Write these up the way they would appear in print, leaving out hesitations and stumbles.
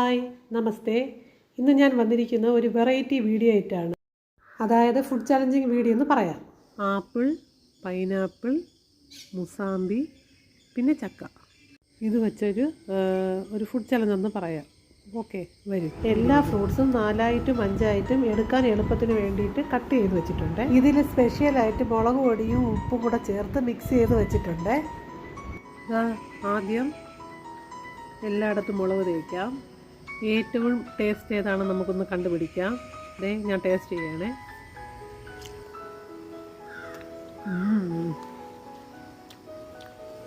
Hi നമസ്തേ. ഇന്ന് ഞാൻ വന്നിരിക്കുന്ന ഒരു വെറൈറ്റി വീഡിയോ ആയിട്ടാണ്. അതായത് ഫുഡ് ചലഞ്ചിങ് വീഡിയോ എന്ന് പറയാം. ആപ്പിൾ, പൈനാപ്പിൾ, മുസാമ്പി, പിന്നെ ചക്ക, ഇത് വെച്ചൊരു ഫുഡ് ചലഞ്ച് എന്ന് പറയാം. ഓക്കെ, വരും. എല്ലാ ഫ്രൂട്ട്സും 4ആയിട്ടും 5ആയിട്ടും എടുക്കാൻ എളുപ്പത്തിന് വേണ്ടിയിട്ട് കട്ട് ചെയ്ത് വെച്ചിട്ടുണ്ട്. ഇതിൽ സ്പെഷ്യലായിട്ട് മുളക് പൊടിയും ഉപ്പും കൂടെ ചേർത്ത് മിക്സ് ചെയ്ത് വെച്ചിട്ടുണ്ട്. ആദ്യം എല്ലായിടത്തും മുളക് തേക്കാം. ഏറ്റവും ടേസ്റ്റ് ഏതാണെന്ന് നമുക്കൊന്ന് കണ്ടുപിടിക്കാം. ഞാൻ ടേസ്റ്റ് ചെയ്യണേ.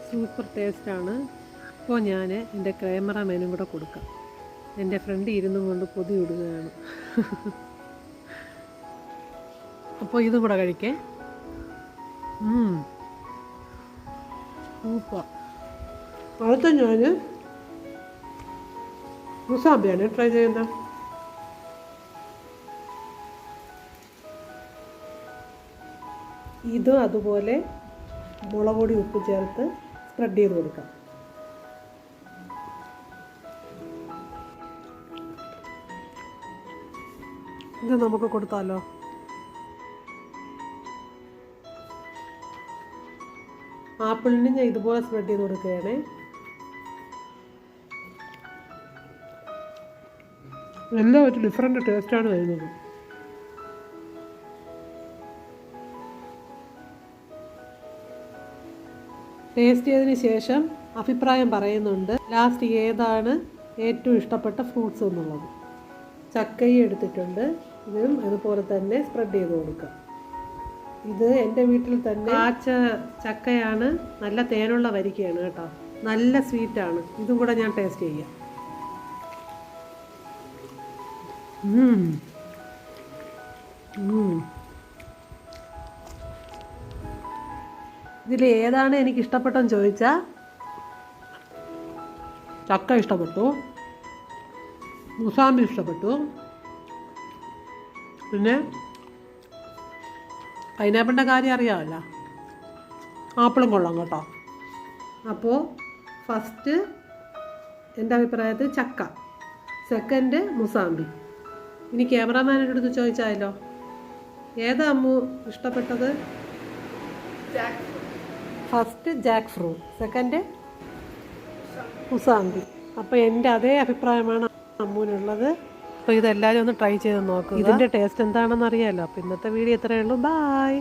സൂപ്പർ ടേസ്റ്റാണ്. ഇപ്പോൾ ഞാൻ എൻ്റെ ക്യാമറാമാനും കൂടെ കൊടുക്കാം. എൻ്റെ ഫ്രണ്ട് ഇരുന്നും കൊണ്ട് പൊതി ഇടുകയാണ്. അപ്പോൾ ഇതും കൂടെ കഴിക്കേ. സൂപ്പർ. അടുത്ത ഞാൻ മുസാമ്പിയാണ് ട്രൈ ചെയ്യുന്നത്. ഇത് അതുപോലെ മുളക് പൊടി ഉപ്പ് ചേർത്ത് സ്പ്രെഡ് ചെയ്ത് കൊടുക്കാം. ഇത് നമുക്ക് കൊടുത്താലോ? ആപ്പിളിന് ഞാൻ ഇതുപോലെ സ്പ്രെഡ് ചെയ്ത് കൊടുക്കുകയാണേ. എല്ലാം ഒരു ഡിഫറെൻ്റ് ടേസ്റ്റാണ് വരുന്നത്. ടേസ്റ്റ് ചെയ്തതിന് ശേഷം അഭിപ്രായം പറയുന്നുണ്ട്. ലാസ്റ്റ് ഏതാണ് ഏറ്റവും ഇഷ്ടപ്പെട്ട ഫ്രൂട്ട്സ് എന്നുള്ളത്. ചക്കയും എടുത്തിട്ടുണ്ട്. ഇതും അതുപോലെ തന്നെ സ്പ്രെഡ് ചെയ്ത് കൊടുക്കാം. ഇത് എൻ്റെ വീട്ടിൽ തന്നെ കാച്ച ചക്കയാണ്. നല്ല തേനുള്ള വരിക്കയാണ് കേട്ടോ. നല്ല സ്വീറ്റാണ്. ഇതും കൂടെ ഞാൻ ടേസ്റ്റ് ചെയ്യാം. ഇതിൽ ഏതാണ് എനിക്ക് ഇഷ്ടപ്പെട്ടെന്ന് ചോദിച്ചാൽ ചക്ക ഇഷ്ടപ്പെട്ടു, മുസാമ്പി ഇഷ്ടപ്പെട്ടു, പിന്നെ പൈനാപ്പിളിൻ്റെ കാര്യം അറിയാമല്ലോ. ആപ്പിളും കൊള്ളാം കേട്ടോ. അപ്പോൾ ഫസ്റ്റ് എൻ്റെ അഭിപ്രായത്തിൽ ചക്ക, സെക്കൻഡ് മുസാമ്പി. ഇനി ക്യാമറാമാൻ്റെ അടുത്ത് ചോദിച്ചാലോ, ഏതാ അമ്മു ഇഷ്ടപ്പെട്ടത്? First Jack fruit, second mosambi. അപ്പോൾ എൻ്റെ അതേ അഭിപ്രായമാണ് അമ്മൂനുള്ളത്. അപ്പോൾ ഇതെല്ലാവരും ഒന്ന് ട്രൈ ചെയ്ത് നോക്കുക. ഇതിൻ്റെ ടേസ്റ്റ് എന്താണെന്ന് അറിയാമല്ലോ. അപ്പോൾ ഇന്നത്തെ വീഡിയോ ഇത്രയേ ഉള്ളൂ. ബായ്.